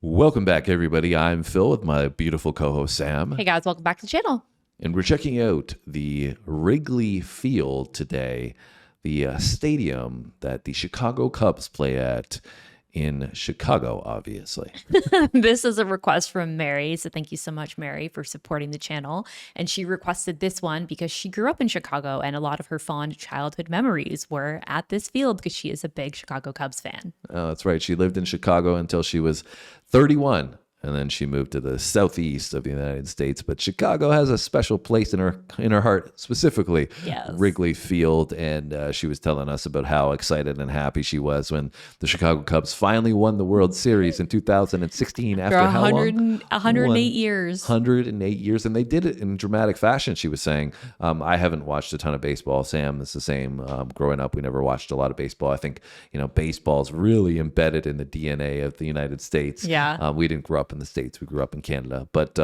Welcome back, everybody. I'm Phil with my beautiful co-host, Sam. Hey guys, welcome back to the channel. And we're checking out the Wrigley Field today, the stadium that the Chicago Cubs play at in Chicago, obviously. This is a request from Mary, so thank you so much, Mary, for supporting the channel. And she requested this one because she grew up in Chicago and a lot of her fond childhood memories were at this field because she is a big Chicago Cubs fan. Oh, that's right. She lived in Chicago until she was 31. And then she moved to the southeast of the United States. But Chicago has a special place in her heart, specifically Wrigley Field. And she was telling us about how excited and happy she was when the Chicago Cubs finally won the World Series in 2016 after how long? 108 years. 108 years. And they did it in dramatic fashion, she was saying. I haven't watched a ton of baseball. Sam, it's the same. Growing up, we never watched a lot of baseball. I think, baseball's really embedded in the DNA of the United States. Yeah. We didn't grow up in the States. We grew up in Canada. But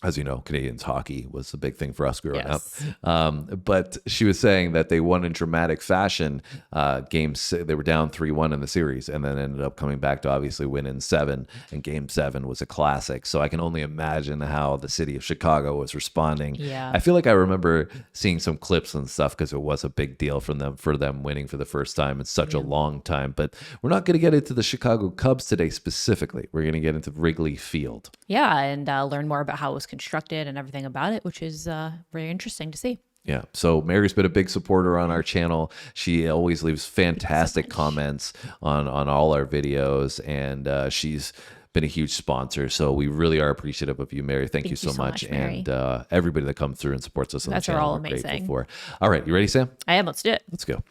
as you know, Canadians hockey was a big thing for us growing up. But she was saying that they won in dramatic fashion. They were down 3-1 in the series and then ended up coming back to obviously win in 7. And Game 7 was a classic. So I can only imagine how the city of Chicago was responding. Yeah. I feel like I remember seeing some clips and stuff because it was a big deal for them winning for the first time in such a long time. But we're not going to get into the Chicago Cubs today specifically. We're going to get into Wrigley Field. Yeah, and learn more about how it was constructed and everything about it, which is very interesting to see. Yeah. So Mary's been a big supporter on our channel. She always leaves fantastic comments on all our videos, and she's been a huge sponsor. So we really are appreciative of you, Mary. Thank you so much. Mary. And everybody that comes through and supports us on That's the channel. all We're amazing. grateful for. All right. You ready, Sam? I am. Let's do it. Let's go.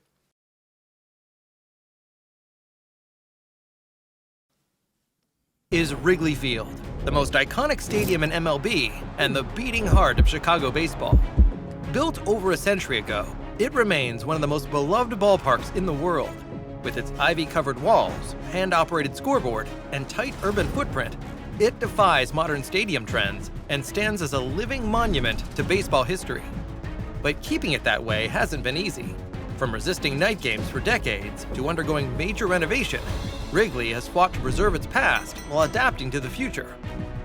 Is Wrigley Field, the most iconic stadium in MLB and the beating heart of Chicago baseball. Built over a century ago, it remains one of the most beloved ballparks in the world. With its ivy-covered walls, hand-operated scoreboard, and tight urban footprint, it defies modern stadium trends and stands as a living monument to baseball history. But keeping it that way hasn't been easy. From resisting night games for decades to undergoing major renovation, Wrigley has fought to preserve its past while adapting to the future.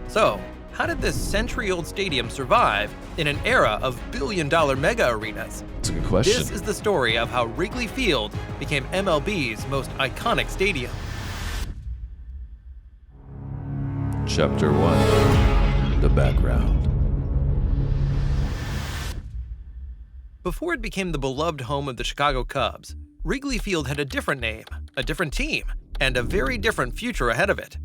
So, how did this century-old stadium survive in an era of billion-dollar mega arenas? That's a good question. This is the story of how Wrigley Field became MLB's most iconic stadium. Chapter 1, the background. Before it became the beloved home of the Chicago Cubs, Wrigley Field had a different name, a different team, and a very different future ahead of it.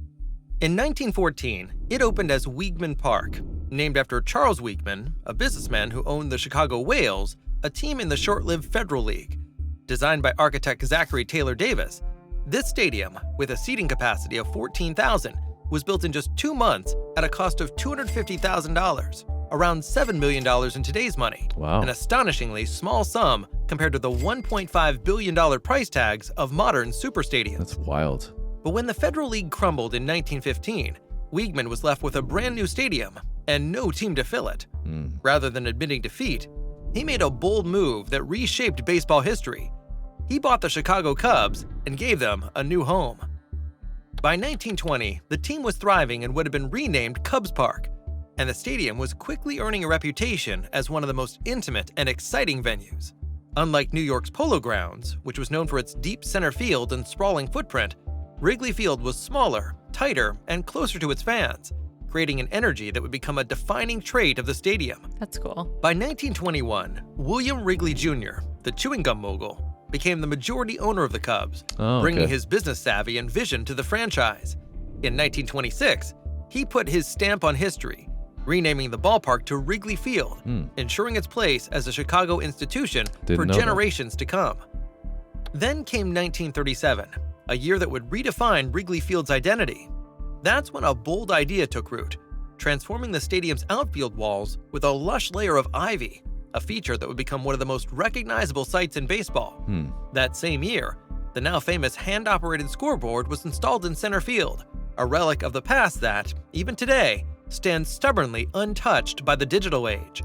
In 1914, it opened as Weeghman Park, named after Charles Weeghman, a businessman who owned the Chicago Whales, a team in the short-lived Federal League. Designed by architect Zachary Taylor Davis, this stadium, with a seating capacity of 14,000, was built in just 2 months at a cost of $250,000, around $7 million in today's money. Wow. An astonishingly small sum compared to the $1.5 billion price tags of modern superstadiums. That's wild. But when the Federal League crumbled in 1915, Weeghman was left with a brand new stadium and no team to fill it. Rather than admitting defeat, he made a bold move that reshaped baseball history. He bought the Chicago Cubs and gave them a new home. By 1920, the team was thriving in what had been renamed Cubs Park, and the stadium was quickly earning a reputation as one of the most intimate and exciting venues. Unlike New York's Polo Grounds, which was known for its deep center field and sprawling footprint, Wrigley Field was smaller, tighter, and closer to its fans, creating an energy that would become a defining trait of the stadium. That's cool. By 1921, William Wrigley Jr., the chewing gum mogul, became the majority owner of the Cubs, bringing his business savvy and vision to the franchise. In 1926, he put his stamp on history, renaming the ballpark to Wrigley Field, ensuring its place as a Chicago institution for generations to come. Then came 1937, a year that would redefine Wrigley Field's identity. That's when a bold idea took root, transforming the stadium's outfield walls with a lush layer of ivy, a feature that would become one of the most recognizable sights in baseball. That same year, the now famous hand-operated scoreboard was installed in center field, a relic of the past that, even today, stands stubbornly untouched by the digital age.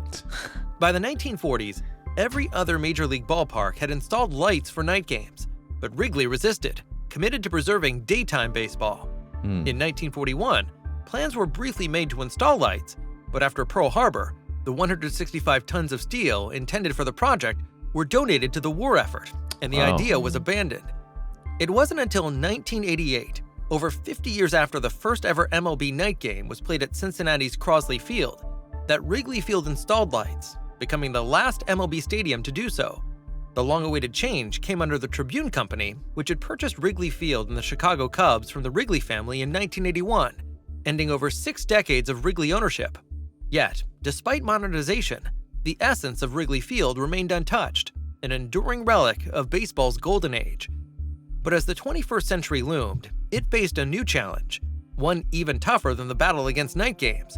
By the 1940s, every other major league ballpark had installed lights for night games, but Wrigley resisted, committed to preserving daytime baseball. In 1941, plans were briefly made to install lights, but after Pearl Harbor, the 165 tons of steel intended for the project were donated to the war effort, and the idea was abandoned. It wasn't until 1988, over 50 years after the first ever MLB night game was played at Cincinnati's Wrigley Field, that Wrigley Field installed lights, becoming the last MLB stadium to do so. The long-awaited change came under the Tribune Company, which had purchased Wrigley Field and the Chicago Cubs from the Wrigley family in 1981, ending over 6 decades of Wrigley ownership. Yet, despite modernization, the essence of Wrigley Field remained untouched, an enduring relic of baseball's golden age. But as the 21st century loomed, it faced a new challenge, one even tougher than the battle against night games.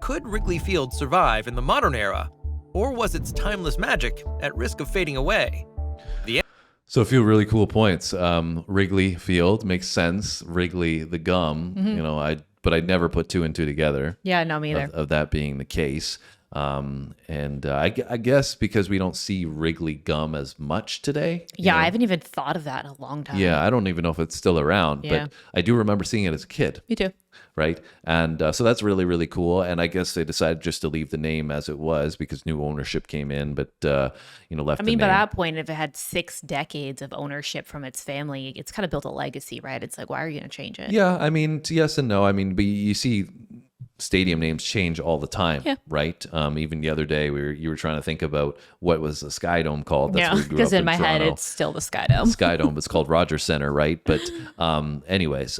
Could Wrigley Field survive in the modern era, or was its timeless magic at risk of fading away? So a few really cool points. Wrigley Field makes sense. Wrigley the gum, but I'd never put 2 and 2 together. Yeah, no, me either. Of that being the case. I guess because we don't see Wrigley gum as much today. Yeah, I haven't even thought of that in a long time. Yeah, I don't even know if it's still around, but I do remember seeing it as a kid. Me too. Right. And so that's really, really cool. And I guess they decided just to leave the name as it was because new ownership came in, but, left the name. By that point, if it had 6 decades of ownership from its family, it's kind of built a legacy, right? It's like, why are you going to change it? Yeah, yes and no. But you see stadium names change all the time, right? Even the other day, you were trying to think about what was the Sky Dome called. That's because in my head, it's still the Sky Dome. Sky Dome, it's called Rogers Center, right? But anyways,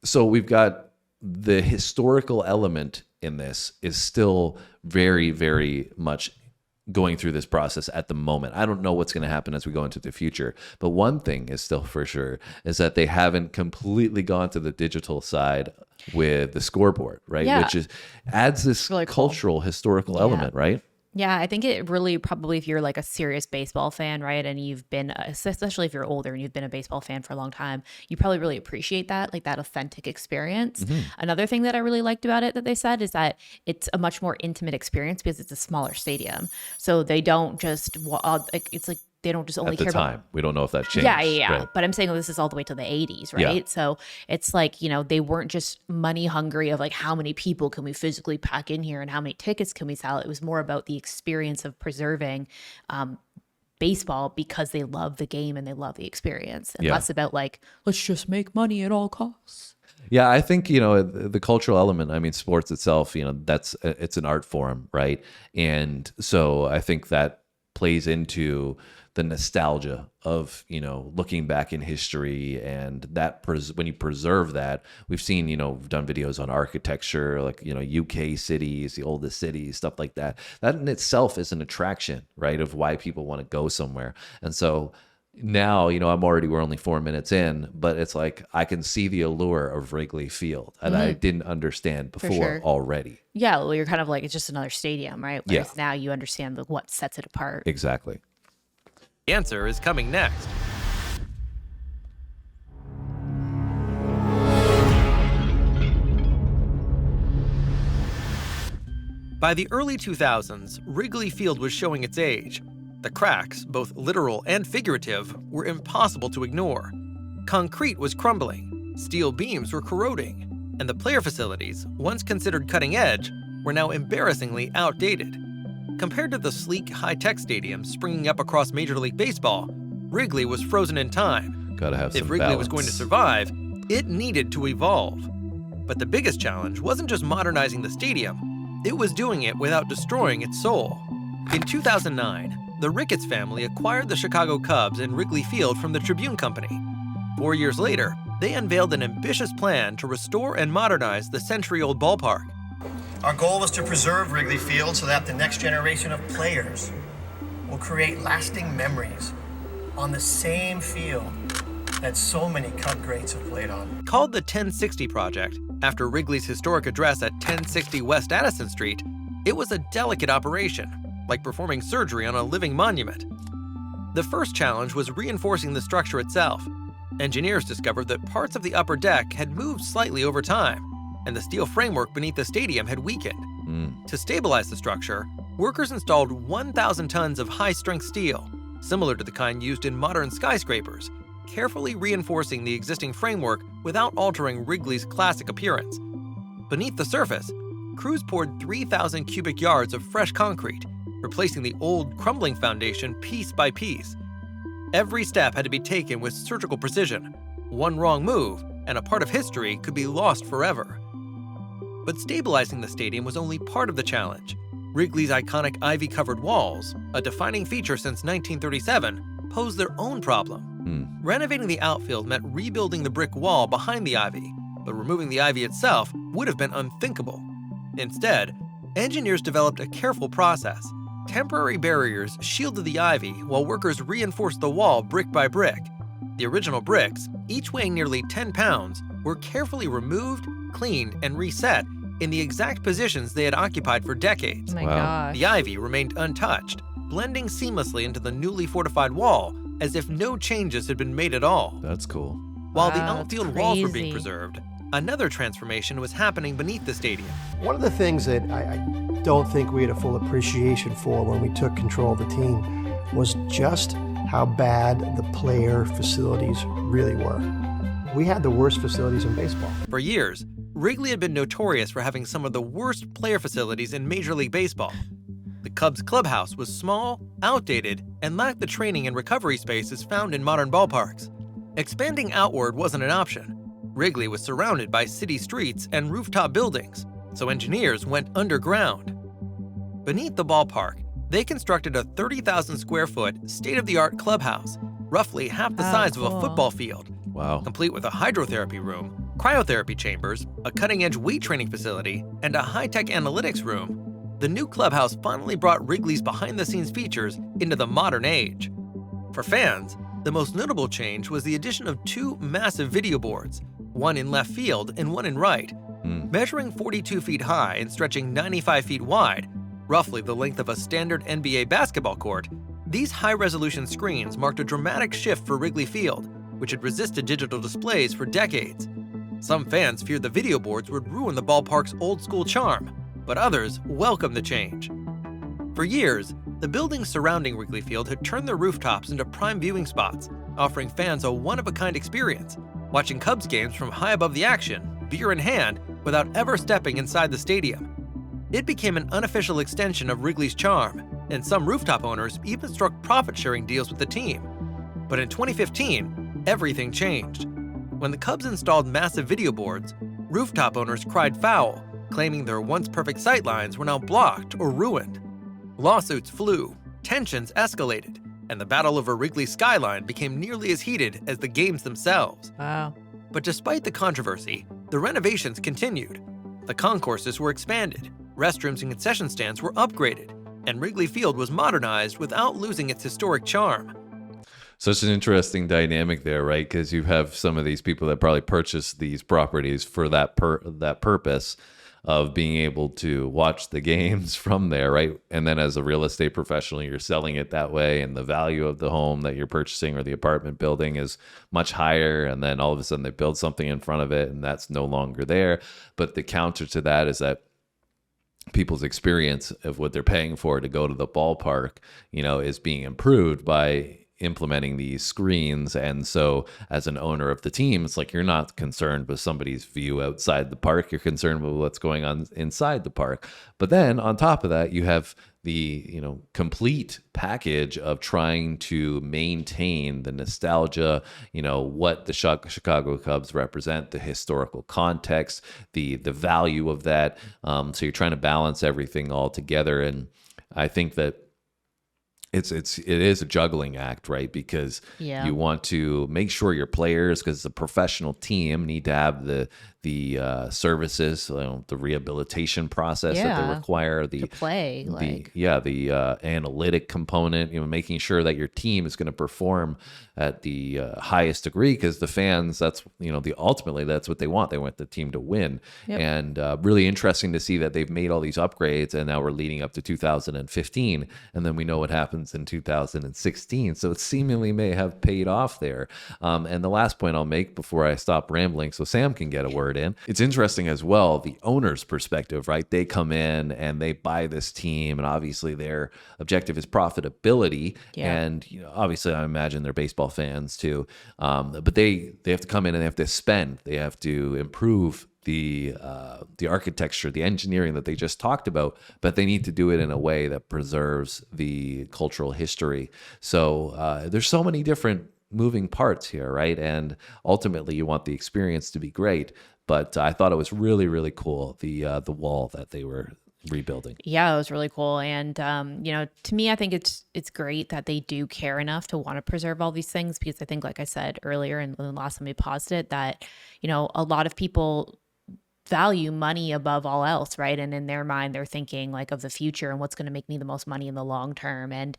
so we've got the historical element in this is still very, very much going through this process at the moment. I don't know what's going to happen as we go into the future, but one thing is still for sure is that they haven't completely gone to the digital side with the scoreboard, right? Yeah. Which adds this really cultural, historical element, right? Yeah, I think it really probably, if you're like a serious baseball fan, right, and you've been, especially if you're older and you've been a baseball fan for a long time, you probably really appreciate that, like that authentic experience. Another thing that I really liked about it that they said is that it's a much more intimate experience because it's a smaller stadium. So they don't just, it's like, they don't just only at the care time. about. We don't know if that changed. Yeah. Right. But I'm saying this is all the way to the 80s, right? Yeah. So it's like, they weren't just money hungry of like how many people can we physically pack in here and how many tickets can we sell. It was more about the experience of preserving baseball because they love the game and they love the experience, and less about like, let's just make money at all costs. Yeah, I think, the cultural element, sports itself, it's an art form, right? And so I think that plays into the nostalgia of, looking back in history, and that when you preserve that, we've seen, we've done videos on architecture, like, UK cities, the oldest cities, stuff like that. That in itself is an attraction, right? Of why people want to go somewhere. And so now, we're only 4 minutes in, but it's like, I can see the allure of Wrigley Field and I didn't understand before already. Yeah. Well, you're kind of like, it's just another stadium, right? Whereas now you understand what sets it apart. Exactly. The answer is coming next. By the early 2000s, Wrigley Field was showing its age. The cracks, both literal and figurative, were impossible to ignore. Concrete was crumbling, steel beams were corroding, and the player facilities, once considered cutting edge, were now embarrassingly outdated. Compared to the sleek, high-tech stadiums springing up across Major League Baseball, Wrigley was frozen in time. Gotta have some If Wrigley was balance. going to survive, it needed to evolve. But the biggest challenge wasn't just modernizing the stadium, it was doing it without destroying its soul. In 2009, the Ricketts family acquired the Chicago Cubs and Wrigley Field from the Tribune Company. 4 years later, they unveiled an ambitious plan to restore and modernize the century-old ballpark. Our goal was to preserve Wrigley Field so that the next generation of players will create lasting memories on the same field that so many Cub greats have played on. Called the 1060 Project, after Wrigley's historic address at 1060 West Addison Street, it was a delicate operation, like performing surgery on a living monument. The first challenge was reinforcing the structure itself. Engineers discovered that parts of the upper deck had moved slightly over time, and the steel framework beneath the stadium had weakened. To stabilize the structure, workers installed 1,000 tons of high-strength steel, similar to the kind used in modern skyscrapers, carefully reinforcing the existing framework without altering Wrigley's classic appearance. Beneath the surface, crews poured 3,000 cubic yards of fresh concrete, replacing the old, crumbling foundation piece by piece. Every step had to be taken with surgical precision. One wrong move, and a part of history could be lost forever. But stabilizing the stadium was only part of the challenge. Wrigley's iconic ivy-covered walls, a defining feature since 1937, posed their own problem. Renovating the outfield meant rebuilding the brick wall behind the ivy, but removing the ivy itself would have been unthinkable. Instead, engineers developed a careful process. Temporary barriers shielded the ivy while workers reinforced the wall brick by brick. The original bricks, each weighing nearly 10 pounds, were carefully removed, cleaned, and reset in the exact positions they had occupied for decades. Oh my gosh. The ivy remained untouched, blending seamlessly into the newly fortified wall as if no changes had been made at all. That's cool. While the Wow, outfield that's walls were being crazy. preserved, another transformation was happening beneath the stadium. One of the things that I don't think we had a full appreciation for when we took control of the team was just how bad the player facilities really were. We had the worst facilities in baseball. For years, Wrigley had been notorious for having some of the worst player facilities in Major League Baseball. The Cubs clubhouse was small, outdated, and lacked the training and recovery spaces found in modern ballparks. Expanding outward wasn't an option. Wrigley was surrounded by city streets and rooftop buildings, so engineers went underground. Beneath the ballpark, they constructed a 30,000 square foot, state-of-the-art clubhouse, roughly half the size of a cool. football field, Wow. complete with a hydrotherapy room, cryotherapy chambers, a cutting-edge weight training facility, and a high-tech analytics room. The new clubhouse finally brought Wrigley's behind-the-scenes features into the modern age. For fans, the most notable change was the addition of two massive video boards, one in left field and one in right. Measuring 42 feet high and stretching 95 feet wide, roughly the length of a standard NBA basketball court, these high-resolution screens marked a dramatic shift for Wrigley Field, which had resisted digital displays for decades. Some fans feared the video boards would ruin the ballpark's old-school charm, but others welcomed the change. For years, the buildings surrounding Wrigley Field had turned their rooftops into prime viewing spots, offering fans a one-of-a-kind experience, watching Cubs games from high above the action, beer in hand, without ever stepping inside the stadium. It became an unofficial extension of Wrigley's charm, and some rooftop owners even struck profit-sharing deals with the team. But in 2015, everything changed. When the Cubs installed massive video boards, rooftop owners cried foul, claiming their once perfect sightlines were now blocked or ruined. Lawsuits flew, tensions escalated, and the battle over Wrigley's skyline became nearly as heated as the games themselves. Wow. But despite the controversy, the renovations continued. The concourses were expanded, restrooms and concession stands were upgraded, and Wrigley Field was modernized without losing its historic charm. Such an interesting dynamic there, right? Because you have some of these people that probably purchased these properties for that purpose of being able to watch the games from there, right? And then as a real estate professional, you're selling it that way, and the value of the home that you're purchasing or the apartment building is much higher. And then all of a sudden they build something in front of it and that's no longer there. But the counter to that is that people's experience of what they're paying for to go to the ballpark, is being improved by implementing these screens. And so as an owner of the team, it's like you're not concerned with somebody's view outside the park, you're concerned with what's going on inside the park. But then on top of that, you have the complete package of trying to maintain the nostalgia, what the Chicago Cubs represent, the historical context, the value of that. So you're trying to balance everything all together. And I think that it is a juggling act, right? Because you want to make sure your players, because it's a professional team, need to have the services, the rehabilitation process that they require, the analytic component, making sure that your team is going to perform at the highest degree, because the fans, that's ultimately that's what they want. They want the team to win. Yep. And really interesting to see that they've made all these upgrades, and now we're leading up to 2015, and then we know what happens fans in 2016. So it seemingly may have paid off there. And the last point I'll make before I stop rambling so Sam can get a word in. It's interesting as well, the owner's perspective, right? They come in and they buy this team, and obviously their objective is profitability. Yeah. And obviously I imagine they're baseball fans too. But they have to come in and they have to spend. They have to improve the architecture, the engineering that they just talked about, but they need to do it in a way that preserves the cultural history. So there's so many different moving parts here, right? And ultimately you want the experience to be great, but I thought it was really, really cool, the wall that they were rebuilding. Yeah, it was really cool. And, to me, I think it's great that they do care enough to want to preserve all these things, because I think, like I said earlier, and the last time we paused it, that, a lot of people value money above all else, right? And in their mind, they're thinking like of the future and what's going to make me the most money in the long term. And,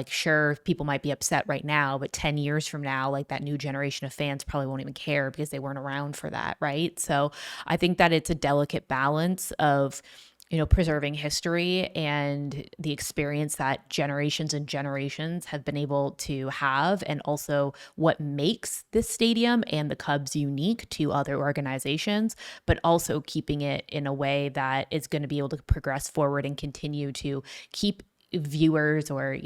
sure, people might be upset right now, but 10 years from now, like that new generation of fans probably won't even care because they weren't around for that, right? So I think that it's a delicate balance of, preserving history and the experience that generations and generations have been able to have, and also what makes this stadium and the Cubs unique to other organizations, but also keeping it in a way that is going to be able to progress forward and continue to keep viewers or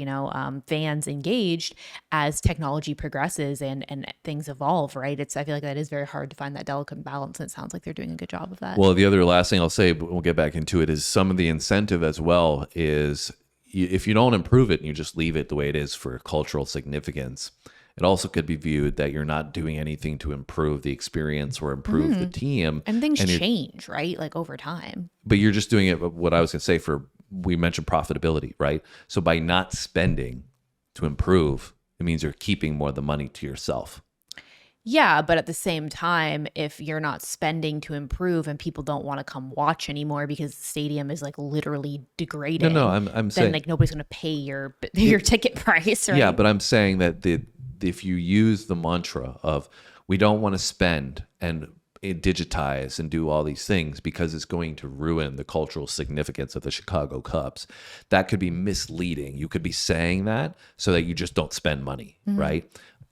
fans engaged as technology progresses and things evolve, right? I feel like that is very hard to find that delicate balance, and it sounds like they're doing a good job of that. Well, the other last thing I'll say, but we'll get back into it, is some of the incentive as well is if you don't improve it and you just leave it the way it is for cultural significance, it also could be viewed that you're not doing anything to improve the experience or improve the team. And things change, right? Like over time. But you're just doing it, what I was going to say, we mentioned profitability, right? So by not spending to improve, it means you're keeping more of the money to yourself. Yeah, but at the same time, if you're not spending to improve and people don't want to come watch anymore because the stadium is like literally degrading, I'm then saying like nobody's going to pay your ticket price, right? Yeah, but I'm saying that if you use the mantra of we don't want to spend and digitize and do all these things because it's going to ruin the cultural significance of the Chicago Cubs, that could be misleading. You could be saying that so that you just don't spend money, right?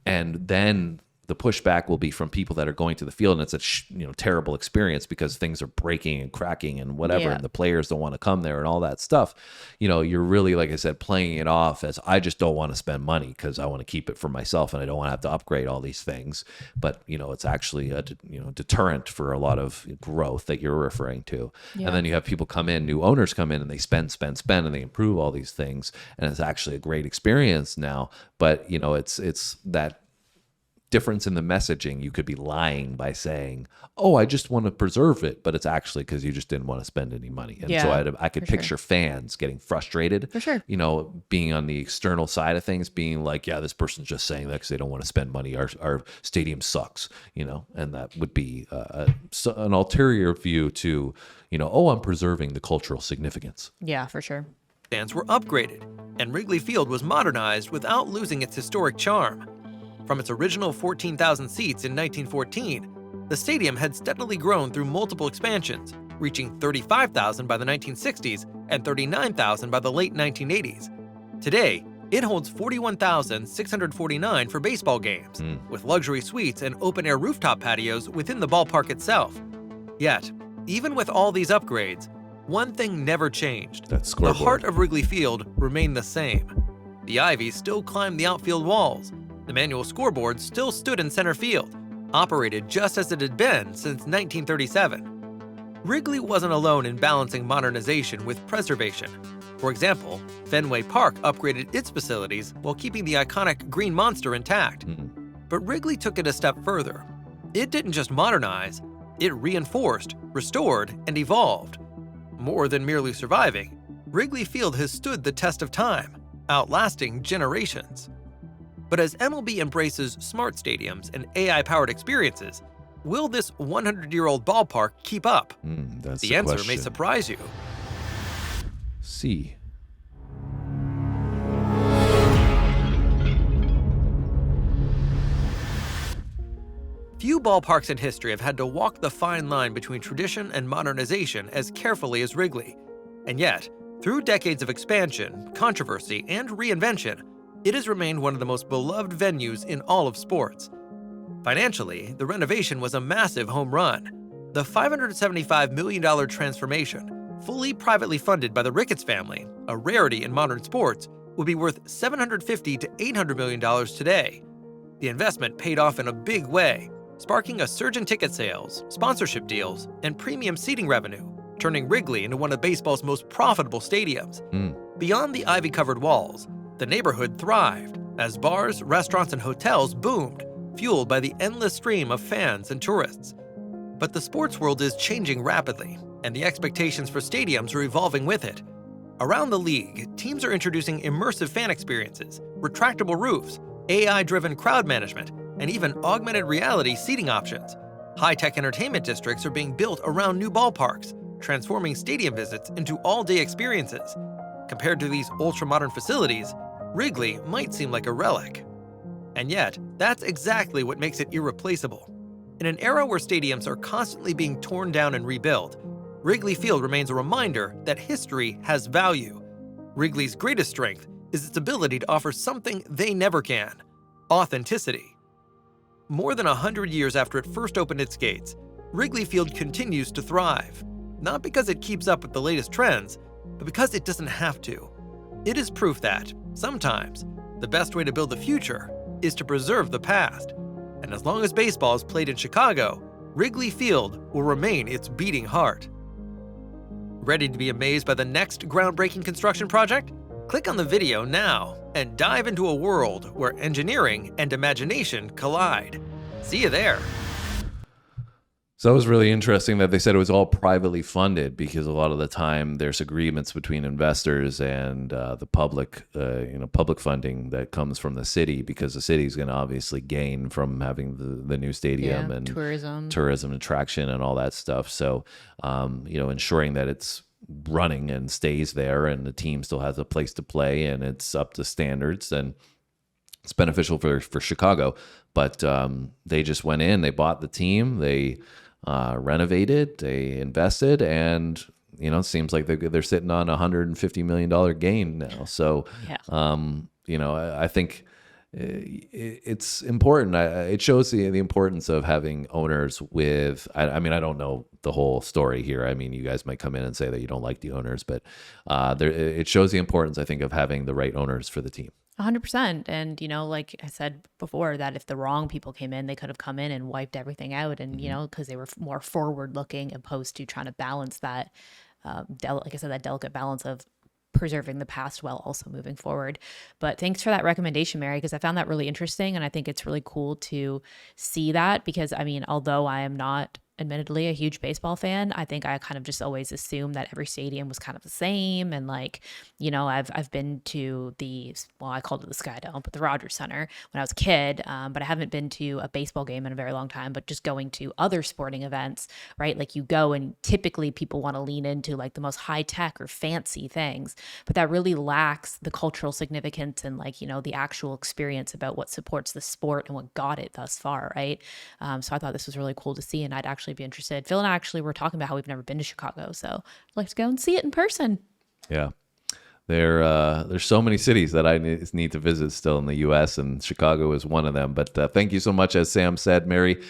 And then the pushback will be from people that are going to the field, and it's a terrible experience because things are breaking and cracking and whatever, and the players don't want to come there and all that stuff. You're really, like I said, playing it off as I just don't want to spend money because I want to keep it for myself and I don't want to have to upgrade all these things. But it's actually a deterrent for a lot of growth that you're referring to. And then you have people come in, new owners come in, and they spend, and they improve all these things, and it's actually a great experience now. But it's that difference in the messaging. You could be lying by saying, oh, I just want to preserve it, but it's actually because you just didn't want to spend any money. And so I could picture fans getting frustrated, for sure, being on the external side of things, being like, yeah, this person's just saying that because they don't want to spend money. Our stadium sucks, and that would be an ulterior view to, oh, I'm preserving the cultural significance. Yeah, for sure. Stands were upgraded, and Wrigley Field was modernized without losing its historic charm. From its original 14,000 seats in 1914, the stadium had steadily grown through multiple expansions, reaching 35,000 by the 1960s and 39,000 by the late 1980s. Today, it holds 41,649 for baseball games, with luxury suites and open-air rooftop patios within the ballpark itself. Yet, even with all these upgrades, one thing never changed. That scoreboard. The heart of Wrigley Field remained the same. The ivy still climbed the outfield walls. The manual scoreboard still stood in center field, operated just as it had been since 1937. Wrigley wasn't alone in balancing modernization with preservation. For example, Fenway Park upgraded its facilities while keeping the iconic Green Monster intact. But Wrigley took it a step further. It didn't just modernize, it reinforced, restored, and evolved. More than merely surviving, Wrigley Field has stood the test of time, outlasting generations. But as MLB embraces smart stadiums and AI-powered experiences, will this 100-year-old ballpark keep up? That's the answer may surprise you. C. Few ballparks in history have had to walk the fine line between tradition and modernization as carefully as Wrigley. And yet, Through decades of expansion, controversy, and reinvention, it has remained one of the most beloved venues in all of sports. Financially, the renovation was a massive home run. The $575 million transformation, fully privately funded by the Ricketts family, a rarity in modern sports, would be worth $750 to $800 million today. The investment paid off in a big way, sparking a surge in ticket sales, sponsorship deals, and premium seating revenue, turning Wrigley into one of baseball's most profitable stadiums. Beyond the ivy-covered walls, the neighborhood thrived as bars, restaurants, and hotels boomed, fueled by the endless stream of fans and tourists. But the sports world is changing rapidly, and the expectations for stadiums are evolving with it. Around the league, teams are introducing immersive fan experiences, retractable roofs, AI-driven crowd management, and even augmented reality seating options. High-tech entertainment districts are being built around new ballparks, transforming stadium visits into all-day experiences. Compared to these ultra-modern facilities, Wrigley might seem like a relic. And yet, that's exactly what makes it irreplaceable. In an era where stadiums are constantly being torn down and rebuilt, Wrigley Field remains a reminder that history has value. Wrigley's greatest strength is its ability to offer something they never can: authenticity. More than 100 years after it first opened its gates, Wrigley Field continues to thrive. Not because it keeps up with the latest trends, but because it doesn't have to. It is proof that, sometimes, the best way to build the future is to preserve the past. And as long as baseball is played in Chicago, Wrigley Field will remain its beating heart. Ready to be amazed by the next groundbreaking construction project? Click on the video now and dive into a world where engineering and imagination collide. See you there. So it was really interesting that they said it was all privately funded, because a lot of the time there's agreements between investors and the public, public funding that comes from the city, because the city is going to obviously gain from having the new stadium and tourism attraction and all that stuff. So, ensuring that it's running and stays there and the team still has a place to play and it's up to standards, and it's beneficial for Chicago. But they just went in, they bought the team, they renovated, they invested, and it seems like they're sitting on $150 million gain now. So I think it's important. It shows the importance of having owners with, I mean, I don't know the whole story here. I mean, you guys might come in and say that you don't like the owners, but it shows the importance, I think, of having the right owners for the team. 100%. And, like I said before, that if the wrong people came in, they could have come in and wiped everything out. And, because they were more forward looking opposed to trying to balance that, like I said, that delicate balance of preserving the past while also moving forward. But thanks for that recommendation, Mary, because I found that really interesting. And I think it's really cool to see that, because, I mean, although I am not admittedly a huge baseball fan, I think I kind of just always assumed that every stadium was kind of the same. And I've been to I called it the Sky Dome, but the Rogers Center when I was a kid. But I haven't been to a baseball game in a very long time, but just going to other sporting events, right? Like you go and typically people want to lean into like the most high tech or fancy things, but that really lacks the cultural significance and the actual experience about what supports the sport and what got it thus far, right? So I thought this was really cool to see, and I'd actually be interested. Phil and I actually were talking about how we've never been to Chicago, so I'd like to go and see it in person. Yeah. There's so many cities that I need to visit still in the U.S., and Chicago is one of them. But thank you so much, as Sam said, Mary.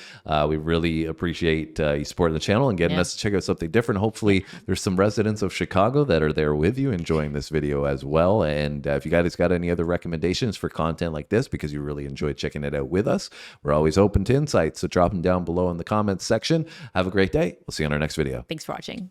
We really appreciate you supporting the channel and getting us to check out something different. Hopefully, there's some residents of Chicago that are there with you enjoying this video as well. And if you guys got any other recommendations for content like this, because you really enjoyed checking it out with us, we're always open to insights. So drop them down below in the comments section. Have a great day. We'll see you on our next video. Thanks for watching.